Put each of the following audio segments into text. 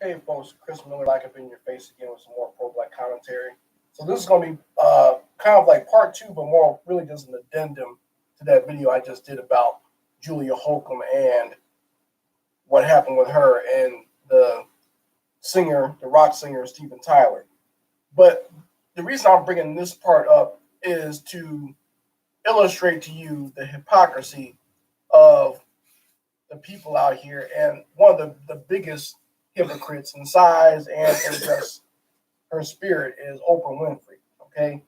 Hey folks, Chris Miller back up in your face again with some more pro black commentary. So this is going to be kind of like part two, but more really just an addendum to that video I just did about Julia Holcomb and what happened with her and the singer, the rock singer Steven Tyler. But the reason I'm bringing this part up is to illustrate to you the hypocrisy of the people out here, and one of the biggest hypocrites in size and in just her spirit is Oprah Winfrey. Okay,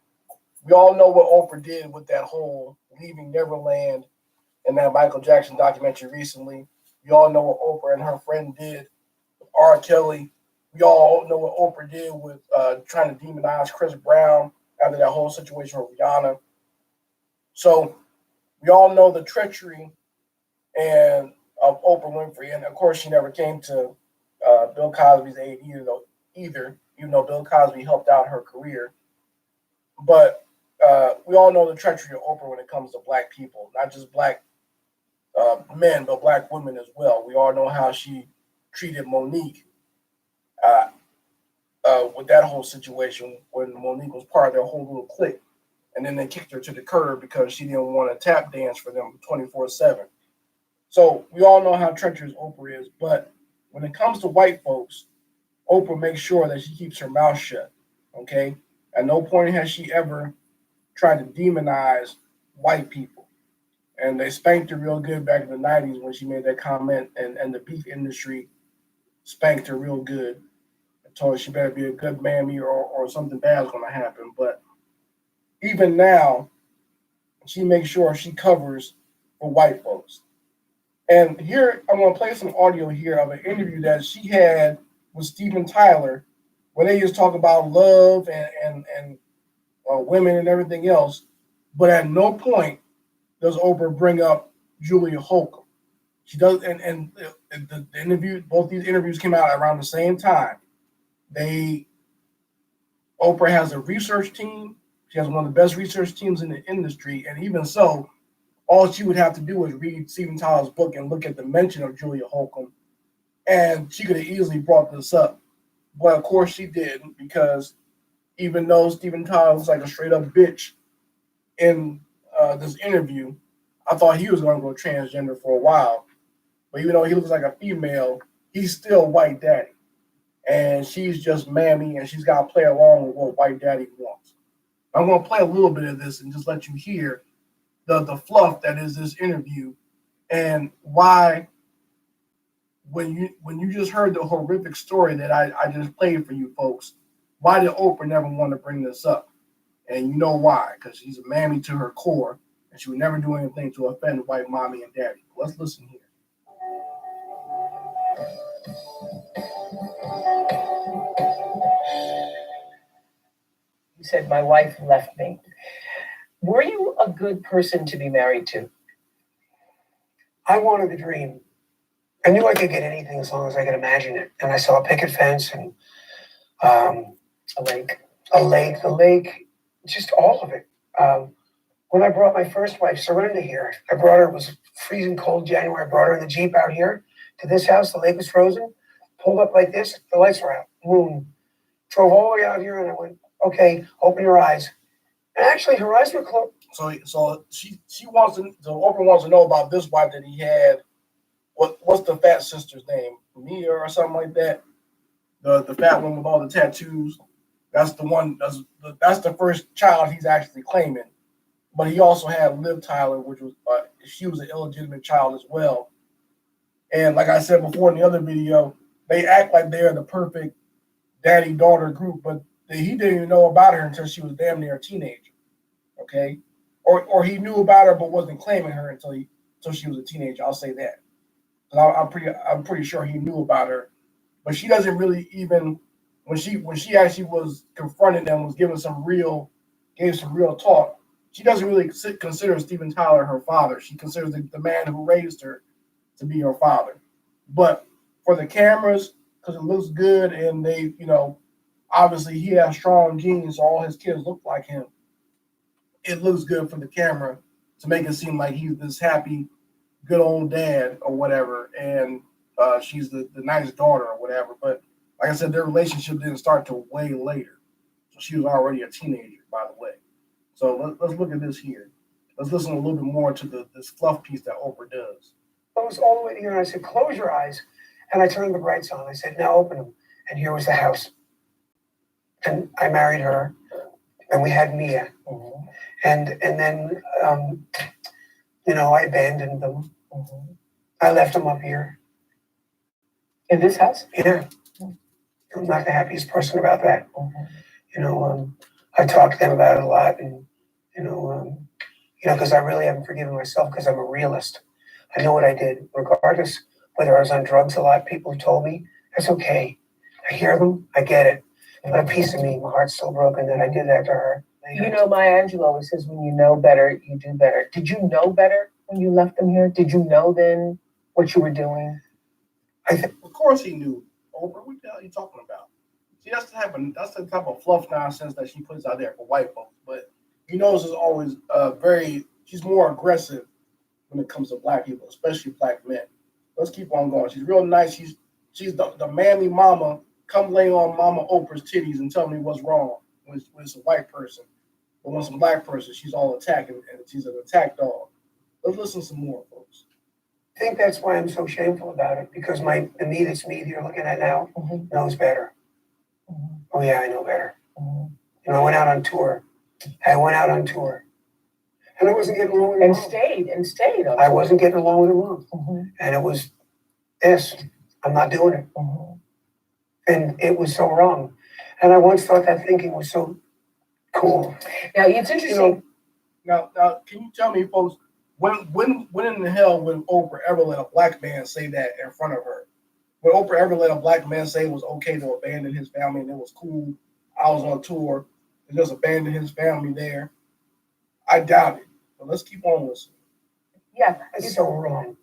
we all know what Oprah did with that whole Leaving Neverland and that Michael Jackson documentary recently. We all know what Oprah and her friend did with R. Kelly. We all know what Oprah did with trying to demonize Chris Brown after that whole situation with Rihanna. So we all know the treachery and of Oprah Winfrey, and of course she never came to Bill Cosby's aid either, even though Bill Cosby helped out her career. But we all know the treachery of Oprah when it comes to black people, not just black men, but black women as well. We all know how she treated Monique uh, with that whole situation when Monique was part of their whole little clique. And then they kicked her to the curb because she didn't want to tap dance for them 24/7. So we all know how treacherous Oprah is. But when it comes to white folks, Oprah makes sure that she keeps her mouth shut. Okay? At no point has she ever tried to demonize white people. And they spanked her real good back in the 90s when she made that comment, and the beef industry spanked her real good and told her she better be a good mammy or something bad's going to happen. But even now, she makes sure she covers for white folks. And here, I'm going to play some audio here of an interview that she had with Steven Tyler, where they just talk about love and women and everything else. But at no point does Oprah bring up Julia Holcomb. She does, and the interview, both these interviews came out around the same time. They Oprah has a research team. She has one of the best research teams in the industry, and even so, all she would have to do is read Steven Tyler's book and look at the mention of Julia Holcomb, and she could have easily brought this up. But of course she didn't, because even though Steven Tyler was like a straight up bitch in this interview, I thought he was going to go transgender for a while. But even though he looks like a female, he's still white daddy. And she's just Mammy, and she's got to play along with what white daddy wants. I'm going to play a little bit of this and just let you hear the fluff that is this interview, and why when you just heard the horrific story that I just played for you folks, why did Oprah never want to bring this up? And you know why? Because she's a mammy to her core, and she would never do anything to offend white mommy and daddy. Let's listen here. You said my wife left me. Were you a good person to be married to? I wanted the dream. I knew I could get anything as long as I could imagine it. And I saw a picket fence and A lake. the lake, just all of it. When I brought my first wife, Surrender, here, I brought her, it was freezing cold January. I brought her in the Jeep out here to this house. The lake was frozen, pulled up like this. The lights were out. Boom. Drove all the way out here, and I went, okay, open your eyes. And actually, her eyes were closed. So she wants to. So Oprah wants to know about this wife that he had. What's the fat sister's name? Mia or something like that. The fat one with all the tattoos. That's the one. That's the first child he's actually claiming. But he also had Liv Tyler, which was she was an illegitimate child as well. And like I said before in the other video, they act like they're the perfect daddy-daughter group, but he didn't even know about her until she was damn near a teenager. Okay, or he knew about her but wasn't claiming her until she was a teenager. I'll say that. I'm pretty sure he knew about her, but she doesn't really even when she actually was confronted and was gave some real talk. She doesn't really consider Steven Tyler her father. She considers the man who raised her to be her father. But for the cameras, because it looks good, and they, obviously he has strong genes, so all his kids look like him. It looks good for the camera to make it seem like he's this happy, good old dad or whatever, and she's the nice daughter or whatever. But Like I said, their relationship didn't start till way later. So she was already a teenager, by the way. So let's look at this here. Let's listen a little bit more to this fluff piece that Oprah does. I was all the way to here, and I said, close your eyes. And I turned the brights on. I said, now open them. And here was the house. And I married her, and we had Mia. Mm-hmm. And then, I abandoned them. Mm-hmm. I left them up here. In this house? Yeah. I'm not the happiest person about that. Mm-hmm. I talk to them about it a lot, and because I really haven't forgiven myself because I'm a realist. I know what I did, regardless whether I was on drugs. A lot of people have told me that's okay. I hear them, I get it, but a piece of me, my heart's still broken that I did that to her. Maya Angelou always says, when you know better, you do better. Did you know better when you left them here? Did you know then what you were doing? Of course he knew. Oprah, what the hell are you talking about? See, that's the type of fluff nonsense that she puts out there for white folks. But he knows is always she's more aggressive when it comes to black people, especially black men. Let's keep on going. She's real nice. She's the Mammy mama. Come lay on Mama Oprah's titties and tell me what's wrong when it's a white person. But when it's a black person, she's all attacking, and she's an attack dog. Let's listen some more, folks. I think that's why I'm so shameful about it, because the me that's me that you're looking at now knows better. Mm-hmm. Oh yeah, I know better. Mm-hmm. I went out on tour. And I wasn't getting along with And her mom. stayed. I wasn't getting along with her mom. Mm-hmm. And it was this. I'm not doing it. Mm-hmm. And it was so wrong. And I once thought that thinking was so cool. Now, it's interesting. Now, can you tell me, folks, when in the hell would Oprah ever let a black man say that in front of her? Would Oprah ever let a black man say it was okay to abandon his family and it was cool? I was on tour and just abandon his family there. I doubt it. But let's keep on listening. Yeah, It's so wrong.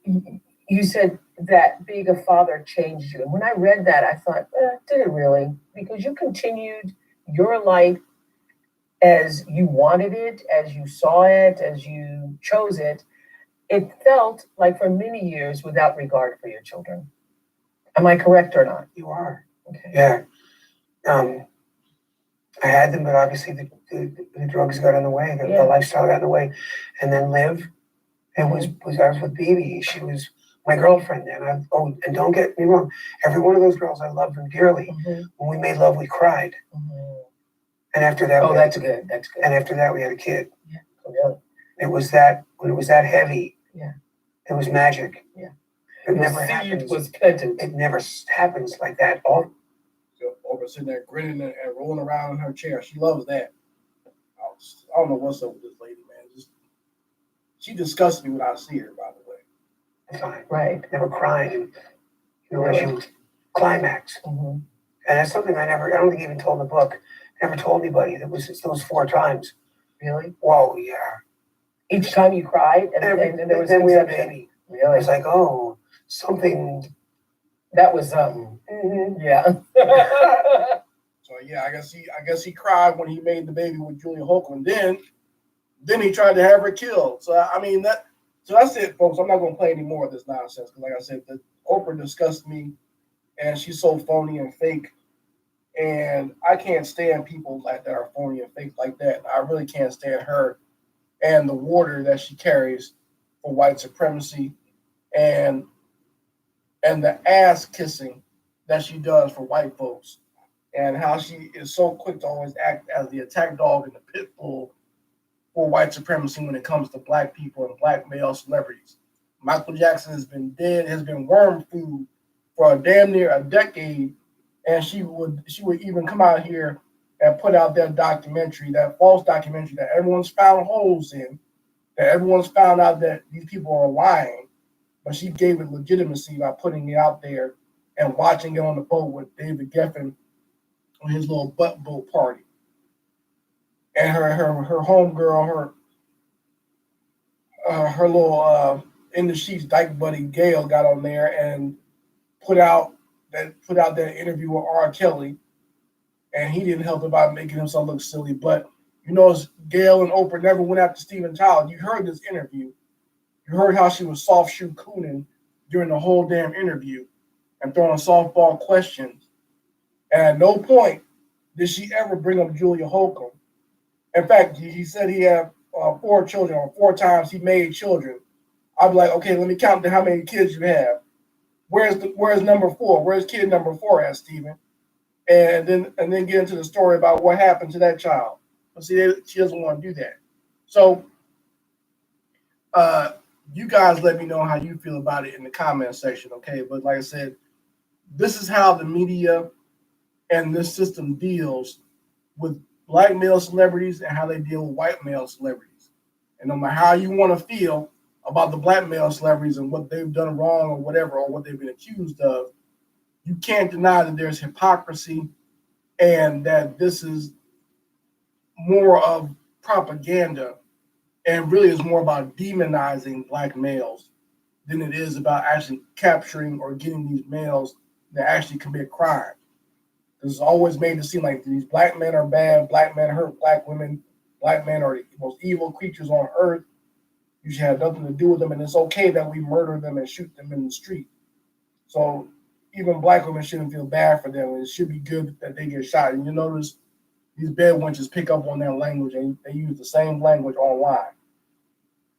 You said that being a father changed you. And when I read that, I thought, did it really? Because you continued your life as you wanted it, as you saw it, as you chose it. It felt like for many years without regard for your children. Am I correct or not? You are. Okay. Yeah. I had them, but obviously the drugs got in the way, the lifestyle got in the way. And then Liv, I was with Bibi. She was my girlfriend then. And don't get me wrong, every one of those girls, I loved them dearly. Mm-hmm. When we made love, we cried. Mm-hmm. And after that, that's good. That's good. And after that, we had a kid. Yeah. Really? It was that when it was that heavy. Yeah. It was magic. Yeah. It The never seed happens. was planted. It never happens like that. All So Oprah sitting there grinning and rolling around in her chair. She loves that. I don't know what's up with this lady, man. She disgusts me when I see her, by the way. fine. Right. Never crying. As you climax. Mm-hmm. And that's something I don't think I even told in the book. Never told anybody. That was those 4 times. Really? Whoa, yeah. Each time you cried, and there was then we had a conception? baby. Really? It was like, oh, something. That was something. Mm-hmm. Yeah. So yeah, I guess he cried when he made the baby with Julia Holcomb. Then he tried to have her killed. So I mean that's it, folks. I'm not gonna play any more of this nonsense because, like I said, Oprah disgusts me, and she's so phony and fake. And I can't stand people like that are phony and fake like that. I really can't stand her and the water that she carries for white supremacy and the ass kissing that she does for white folks and how she is so quick to always act as the attack dog and the pit bull for white supremacy when it comes to black people and black male celebrities. Michael Jackson has been dead, has been worm food for a damn near a decade, and she would even come out here and put out that documentary, that false documentary that everyone's found holes in, that everyone's found out that these people are lying, but she gave it legitimacy by putting it out there and watching it on the boat with David Geffen on his little butt boat party. And her homegirl, her little in the sheets dyke buddy Gail got on there and put out that interview with R. Kelly, and he didn't help it by making himself look silly. But Gail and Oprah never went after Steven Tyler. You heard this interview. You heard how she was soft shoe cooning during the whole damn interview and throwing softball questions And at no point did she ever bring up Julia Holcomb. In fact, he said he had 4 children, or 4 times he made children. I'd be like, okay, let me count to how many kids you have. Where's number 4? Where's kid number 4 at, Stephen? And then get into the story about what happened to that child. But see, she doesn't want to do that. So you guys let me know how you feel about it in the comment section, okay? But like I said, this is how the media and this system deals with black male celebrities and how they deal with white male celebrities. And no matter how you want to feel about the black male celebrities and what they've done wrong or whatever, or what they've been accused of, you can't deny that there's hypocrisy and that this is more of propaganda and really is more about demonizing black males than it is about actually capturing or getting these males that actually commit crime. It's always made it seem like these black men are bad, black men hurt black women, black men are the most evil creatures on earth. You should have nothing to do with them, and it's okay that we murder them and shoot them in the street. So even black women shouldn't feel bad for them. It should be good that they get shot. And you notice these bed wenches pick up on that language, and they use the same language online.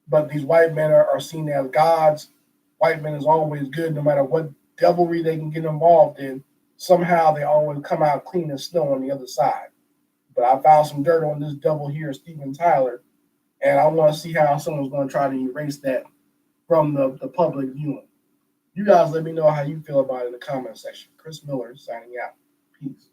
But these white men are seen as gods. White men is always good, no matter what devilry they can get involved in. Somehow they always come out clean as snow on the other side. But I found some dirt on this devil here, Steven Tyler, and I want to see how someone's going to try to erase that from the public viewing. You guys let me know how you feel about it in the comment section. Chris Miller signing out. Peace.